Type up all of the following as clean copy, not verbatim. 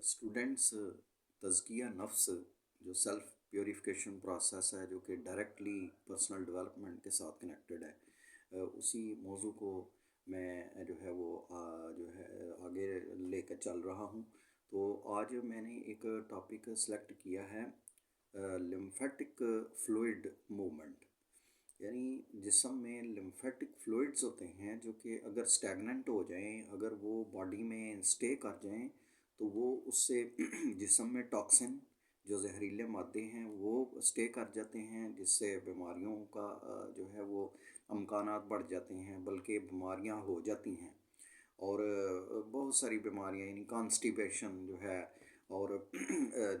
Students तज़किया नफ्स जो self purification process है जो कि डायरेक्टली पर्सनल डेवलपमेंट के साथ कनेक्टेड है, उसी मौजू को मैं जो है वो जो है आगे लेकर चल रहा हूँ। तो आज मैंने एक टॉपिक सेलेक्ट किया है, लिम्फेटिक फ्लूइड मूवमेंट। यानी जिस्म में लिम्फेटिक फ्लूइड्स होते हैं जो कि अगर स्टैगनेंट हो जाएं, अगर वो बॉडी में स्टे कर जाएं, तो वो उससे जिस्म में टॉक्सिन जो जहरीले मादे हैं वो स्टे कर जाते हैं, जिससे बीमारियों का जो है वो अमकानात बढ़ जाते हैं, बल्कि बीमारियां हो जाती हैं। और बहुत सारी बीमारियां यानी कॉन्स्टिपेशन जो है, और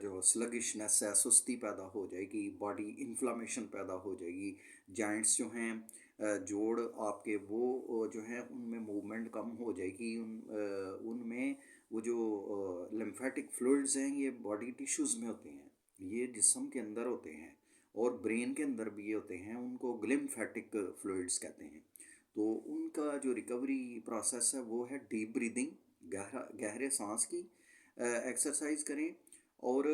जो स्लगिशनेस है, सुस्ती पैदा हो जाएगी, बॉडी इन्फ्लामेशन पैदा हो जाएगी, जॉइंट्स जो हैं, जोड़ आपके वो जो हैं उनमें मूवमेंट कम हो जाएगी, उनमें वो जो लिम्फेटिक फ्लूइड्स हैं ये बॉडी टिश्यूज़ में होते हैं, ये जिस्म के अंदर होते हैं और ब्रेन के अंदर भी होते हैं, उनको ग्लिम्फेटिक फ्लूइड्स कहते हैं। तो उनका जो रिकवरी प्रोसेस है वो है डीप ब्रीदिंग, गहरे सांस की एक्सरसाइज करें, और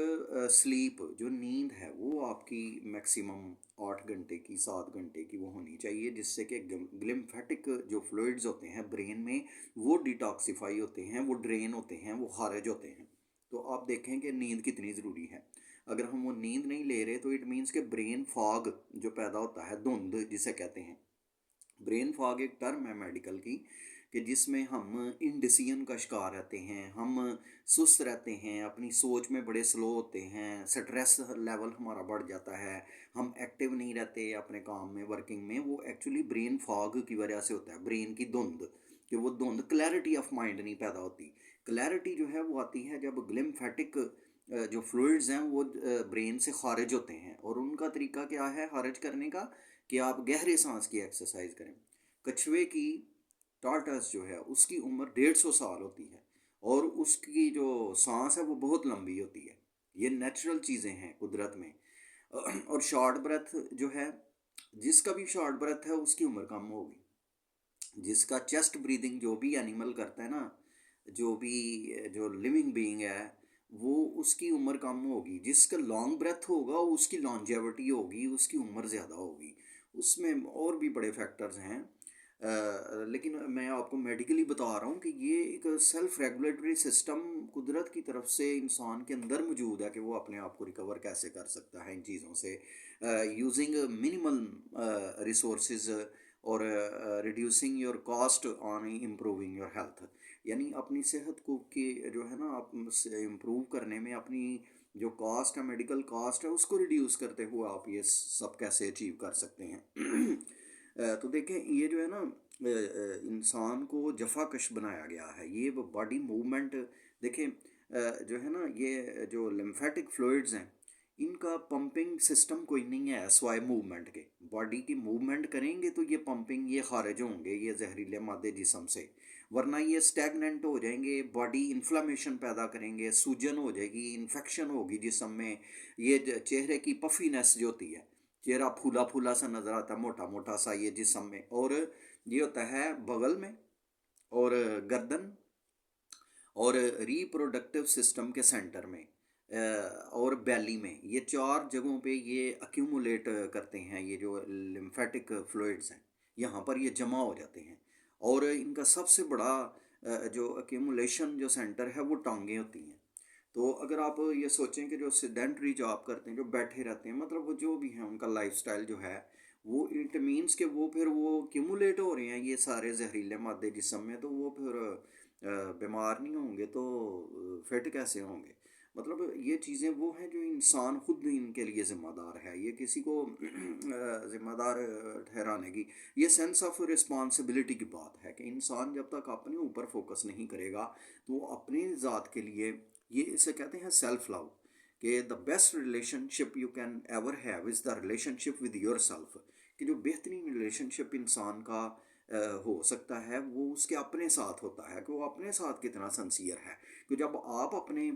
स्लीप जो नींद है वो आपकी मैक्सिमम 8 घंटे की 7 घंटे की वो होनी चाहिए, जिससे कि ग्लिम्फेटिक जो फ्लूइड्स होते हैं ब्रेन में वो डिटॉक्सिफाई होते हैं, वो ड्रेन होते हैं, वो खारिज होते हैं। तो आप देखें कि नींद कितनी ज़रूरी है। अगर हम वो नींद नहीं ले रहे तो इट मीन्स कि ब्रेन फॉग जो पैदा होता है, धुंध जिसे कहते हैं, ब्रेन फॉग एक टर्म है मेडिकल की, कि जिसमें हम इंडिसिजन का शिकार रहते हैं, हम सुस्त रहते हैं, अपनी सोच में बड़े स्लो होते हैं, स्ट्रेस लेवल हमारा बढ़ जाता है, हम एक्टिव नहीं रहते अपने काम में, वर्किंग में। वो एक्चुअली ब्रेन फॉग की वजह से होता है, ब्रेन की धुंध, कि वो धुंध, क्लैरिटी ऑफ माइंड नहीं पैदा होती। क्लैरिटी जो है वो आती है जब ग्लिम्फेटिक जो फ्लूइड्स हैं वो ब्रेन से खारिज होते हैं। और उनका तरीका क्या है खारिज करने का, कि आप गहरे सांस की एक्सरसाइज करें। कछुए की, टार्टस जो है उसकी उम्र 150 साल होती है, और उसकी जो सांस है वो बहुत लंबी होती है। ये नेचुरल चीज़ें हैं कुदरत में। और शॉर्ट ब्रेथ जो है, जिसका भी शॉर्ट ब्रेथ है उसकी उम्र कम होगी। जिसका चेस्ट ब्रीदिंग जो भी एनिमल करता है ना, जो भी जो लिविंग बीइंग है, वो उसकी उम्र कम होगी। जिसका लॉन्ग ब्रेथ होगा उसकी लॉन्जेविटी होगी, उसकी उम्र ज़्यादा होगी। उसमें और भी बड़े फैक्टर्स हैं, लेकिन मैं आपको मेडिकली बता रहा हूँ कि ये एक सेल्फ रेगुलेटरी सिस्टम कुदरत की तरफ से इंसान के अंदर मौजूद है, कि वो अपने आप को रिकवर कैसे कर सकता है इन चीज़ों से, यूजिंग मिनिमल रिसोर्सेज, और reducing your cost on improving your health. यानी अपनी सेहत को की जो है ना, आप इम्प्रूव करने में अपनी जो कॉस्ट है, मेडिकल कॉस्ट है, उसको रिड्यूस करते हुए आप ये सब कैसे अचीव कर सकते हैं। तो देखें, ये जो है ना, इंसान को जफाकश बनाया गया है ये बॉडी मूवमेंट। देखें, जो है ना, ये जो लिम्फेटिक फ्लूइड्स हैं, इनका पंपिंग सिस्टम कोई नहीं है स्वाय मूवमेंट के। बॉडी की मूवमेंट करेंगे तो ये पंपिंग, ये खारिज होंगे ये जहरीले मादे जिस्म से, वरना ये स्टैगनेंट हो जाएंगे, बॉडी इन्फ्लामेशन पैदा करेंगे, सूजन हो जाएगी, इन्फेक्शन होगी जिस्म में। ये चेहरे की पफीनेस जो होती है, चेहरा फूला फूला सा नज़र आता है, मोटा मोटा सा ये जिस्म में। और ये होता है बगल में, और गर्दन, और रिप्रोडक्टिव सिस्टम के सेंटर में, और बैली में। ये 4 जगहों पे ये अक्यूमुलेट करते हैं, ये जो लिम्फेटिक फ्लूइड्स हैं यहाँ पर ये जमा हो जाते हैं। और इनका सबसे बड़ा जो अक्यूमुलेशन जो सेंटर है वो टांगें होती हैं। तो अगर आप ये सोचें कि जो सेडेंटरी जॉब करते हैं, जो बैठे रहते हैं, मतलब वो जो भी हैं उनका लाइफस्टाइल जो है, वो इट मीन्स कि वो फिर वो क्यूमुलेट हो रहे हैं ये सारे जहरीले मादे जिस्म में, तो वो फिर बीमार नहीं होंगे तो फिट कैसे होंगे। मतलब ये चीज़ें वो हैं जो इंसान खुद इनके लिए ज़िम्मेदार है, ये किसी को ज़िम्मेदार ठहराने की, ये सेंस ऑफ रिस्पॉन्सिबिलिटी की बात है, कि इंसान जब तक अपने ऊपर फोकस नहीं करेगा तो वो अपनी ज़ात के लिए, ये इसे कहते हैं सेल्फ लव, कि the best relationship you can ever have is the relationship with your self. कि जो बेहतरीन रिलेशनशिप इंसान का हो सकता है वो उसके अपने साथ होता है, कि वो अपने साथ कितना सिंसियर है। कि जब आप अपने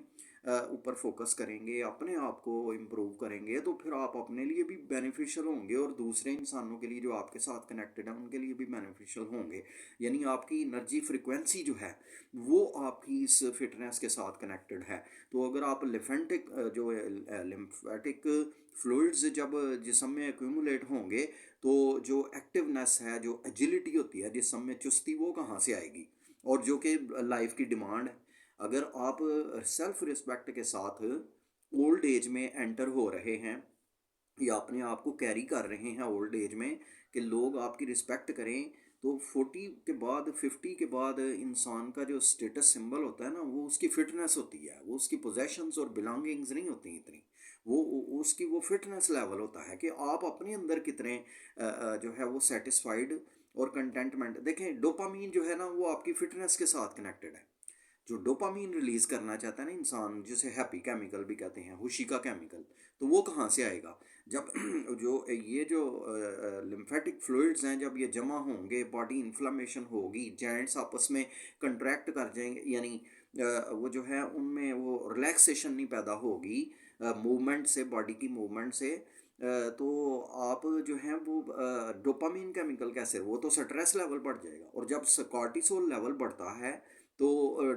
ऊपर फोकस करेंगे, अपने आप को इम्प्रूव करेंगे, तो फिर आप अपने लिए भी बेनिफिशियल होंगे और दूसरे इंसानों के लिए जो आपके साथ कनेक्टेड है उनके लिए भी बेनिफिशियल होंगे। यानी आपकी एनर्जी फ्रिक्वेंसी जो है वो आपकी इस फिटनेस के साथ कनेक्टेड है। तो अगर आप लिम्फेटिक फ्लूइड्स जब जिस्म में एक्यूमुलेट होंगे तो जो एक्टिवनेस है, जो एजिलिटी होती है जिस्म में, चुस्ती, वो कहाँ से आएगी? और जो कि लाइफ की डिमांड है। अगर आप सेल्फ रिस्पेक्ट के साथ ओल्ड एज में एंटर हो रहे हैं या अपने आप को कैरी कर रहे हैं ओल्ड एज में कि लोग आपकी रिस्पेक्ट करें, तो 40 के बाद, 50 के बाद इंसान का जो स्टेटस सिंबल होता है ना, वो उसकी फिटनेस होती है, वो उसकी पोजेशंस और बिलोंगिंग्स नहीं होती इतनी। उसकी वो फिटनेस लेवल होता है कि आप अपने अंदर कितने जो है वो सेटिस्फाइड और कंटेंटमेंट। देखें, डोपामीन जो है ना वो आपकी फिटनेस के साथ कनेक्टेड है। जो डोपामीन रिलीज करना चाहता है ना इंसान, जिसे हैप्पी केमिकल भी कहते हैं, खुशी का केमिकल, तो वो कहाँ से आएगा? जब जो लिम्फेटिक फ्लूइड्स हैं, जब ये जमा होंगे, बॉडी इन्फ्लामेशन होगी, जॉइंट्स आपस में कंट्रैक्ट कर जाएंगे, यानी वो जो है उनमें वो रिलैक्सेशन नहीं पैदा होगी मूवमेंट से, बॉडी की मूवमेंट से। तो आप जो है वो डोपामीन केमिकल कैसे, वो तो स्ट्रेस लेवल बढ़ जाएगा, और जब कॉर्टिसोल लेवल बढ़ता है तो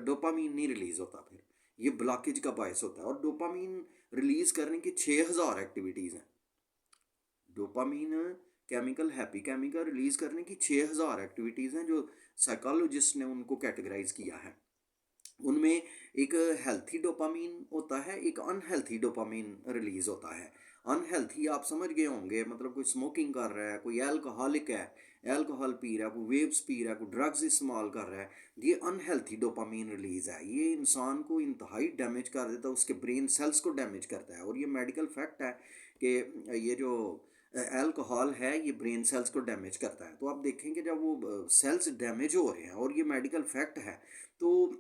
डोपामीन नहीं रिलीज होता, फिर ये ब्लॉकेज का बायस होता है। और डोपामीन रिलीज करने की 6000 एक्टिविटीज़ हैं। Dopamine chemical, happy chemical release करने की 6000 एक्टिविटीज़ हैं जो साइकोलॉजिस्ट ने उनको कैटेगराइज किया है। उनमें एक हेल्थी डोपामीन होता है, एक अनहेल्थी डोपामीन रिलीज होता है। अनहेल्थी आप समझ गए होंगे, मतलब कोई स्मोकिंग कर रहा है, कोई एल्कोहलिक है, एल्कोहल पी रहा है, कोई वेव्स पी रहा है, कोई ड्रग्स इस्तेमाल कर रहा है, ये अनहेल्थी डोपामीन रिलीज है। ये इंसान को इंतहाई डैमेज कर देता है, उसके ब्रेन सेल्स को डैमेज करता है। और ये मेडिकल फैक्ट है कि ये जो अल्कोहल है ये ब्रेन सेल्स को डैमेज करता है। तो आप देखेंगे जब वो सेल्स डैमेज हो रहे हैं, और ये मेडिकल फैक्ट है, तो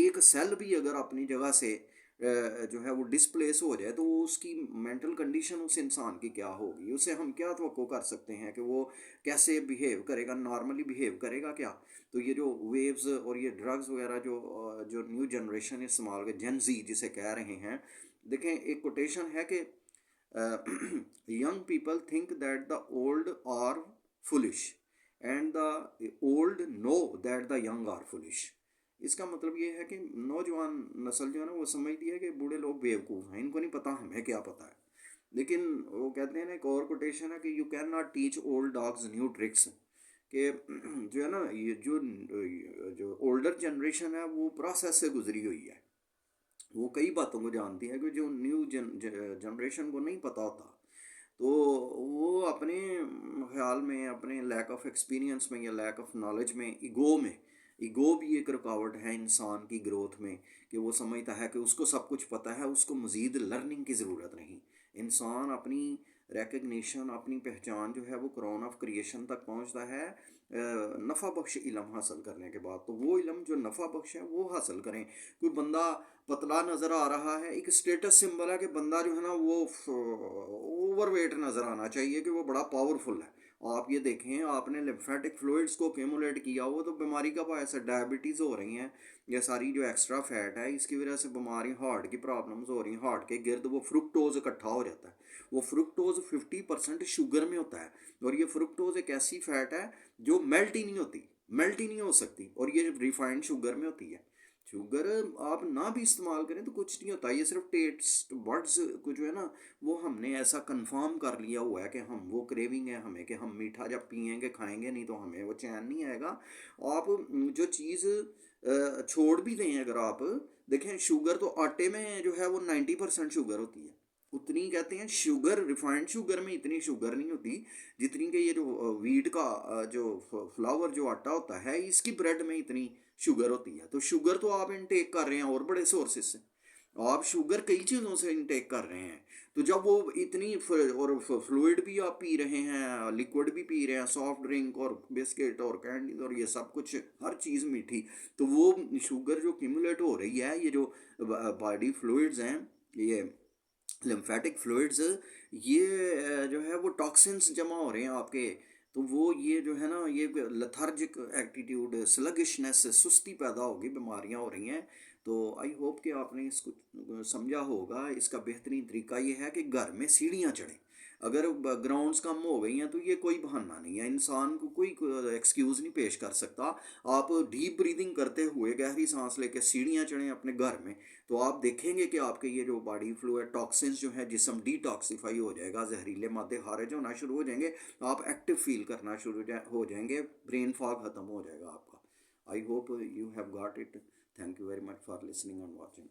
एक सेल भी अगर अपनी जगह से जो है वो डिस्प्लेस हो जाए, तो उसकी मेंटल कंडीशन उस इंसान की क्या होगी? उसे हम क्या तवक्को कर सकते हैं कि वो कैसे बिहेव करेगा? नॉर्मली बिहेव करेगा क्या? तो ये जो वेव्स और ये ड्रग्स वगैरह जो न्यू जनरेशन इस्तेमाल के, जेन जी जिसे कह रहे हैं, देखें एक कोटेशन है कि young people think that the old are foolish and the old know that the young are foolish। इसका मतलब ये है कि नौजवान नस्ल जो है ना वो समझती है कि बूढ़े लोग बेवकूफ़ हैं, इनको नहीं पता, हमें क्या पता है। लेकिन वो कहते हैं ना, एक और कोटेशन है कि you can not teach old dogs new tricks, कि जो है ना, ये जो ओल्डर जनरेशन है वो प्रोसेस से गुजरी हुई है, वो कई बातों को जानती है कि जो न्यू जनरेशन को नहीं पता होता। तो वो अपने ख्याल में, अपने लैक ऑफ एक्सपीरियंस में या लैक ऑफ नॉलेज में, ईगो भी एक रुकावट है इंसान की ग्रोथ में, कि वो समझता है कि उसको सब कुछ पता है, उसको मज़ीद लर्निंग की ज़रूरत नहीं। इंसान अपनी रिकग्निशन, अपनी पहचान जो है वो क्राउन ऑफ क्रिएशन तक पहुंचता है नफ़ा बख्श इल्म हासिल करने के बाद। तो वो इल्म जो नफ़ा बख्श है वो हासिल करें। कोई बंदा पतला नज़र आ रहा है, एक स्टेटस सिंबल है कि बंदा जो है ना वो ओवरवेट नज़र आना चाहिए कि वो बड़ा पावरफुल है। आप ये देखें, आपने लिम्फेटिक फ्लूइड्स को एक्यूमुलेट किया हो तो बीमारी का बायस है, डायबिटीज़ हो रही हैं, ये सारी जो एक्स्ट्रा फैट है इसकी वजह से बीमारी, हार्ट की प्रॉब्लम्स हो रही हैं। हार्ट के गिर्द वो फ्रुक्टोज इकट्ठा हो जाता है। वो फ्रुक्टोज 50% शुगर में होता है, और ये फ्रुक्टोज एक ऐसी फैट है जो मेल्ट ही नहीं होती, मेल्ट ही नहीं हो सकती, और ये रिफाइंड शुगर में होती है। शुगर आप ना भी इस्तेमाल करें तो कुछ नहीं होता, ये सिर्फ टेस्ट बर्ड्स को जो है ना, वो हमने ऐसा कंफर्म कर लिया हुआ है कि हम, वो क्रेविंग है हमें कि हम मीठा जब पियेंगे खाएंगे नहीं तो हमें वो चैन नहीं आएगा। आप जो चीज़ छोड़ भी दें, अगर आप देखें, शुगर तो आटे में जो है वो 90% शुगर होती है। उतनी कहते हैं शुगर, रिफाइंड शुगर में इतनी शुगर नहीं होती जितनी कि ये जो वीट का जो फ्लावर जो आटा होता है, इसकी ब्रेड में इतनी शुगर होती है। तो शुगर तो आप इनटेक कर रहे हैं और बड़े सोर्सेज से, आप शुगर कई चीज़ों से इनटेक कर रहे हैं। तो जब वो इतनी और फ्लूइड भी आप पी रहे हैं, लिक्विड भी पी रहे हैं, सॉफ्ट ड्रिंक और बिस्किट और कैंडीज और ये सब कुछ, हर चीज़ मीठी, तो वो शुगर जो क्यूमुलेट हो रही है, ये जो बॉडी फ्लूइड्स हैं, ये लिम्फेटिक फ्लूइड्स, ये जो है वो टॉक्सिन्स जमा हो रहे हैं आपके तो वो ये जो है ना, ये लेथार्जिक एटीट्यूड, स्लगिशनेस, सुस्ती पैदा होगी, बीमारियां हो रही हैं। तो आई होप कि आपने इसको समझा होगा। इसका बेहतरीन तरीका ये है कि घर में सीढ़ियाँ चढ़ें। अगर ग्राउंड्स कम हो गई हैं तो ये कोई बहाना नहीं है, इंसान को कोई एक्सक्यूज़ नहीं पेश कर सकता। आप डीप ब्रीदिंग करते हुए गहरी सांस लेके सीढ़ियाँ चढ़ें अपने घर में, तो आप देखेंगे कि आपके ये जो बॉडी फ्लूइड टॉक्सिन्स जो है, जिस्म डिटॉक्सिफाई हो जाएगा, जहरीले मादे खारिज होना शुरू हो जाएंगे, आप एक्टिव फील करना शुरू हो जाएंगे, ब्रेन फॉग खत्म हो जाएगा आपका। I hope you have got it. Thank you very much for listening and watching.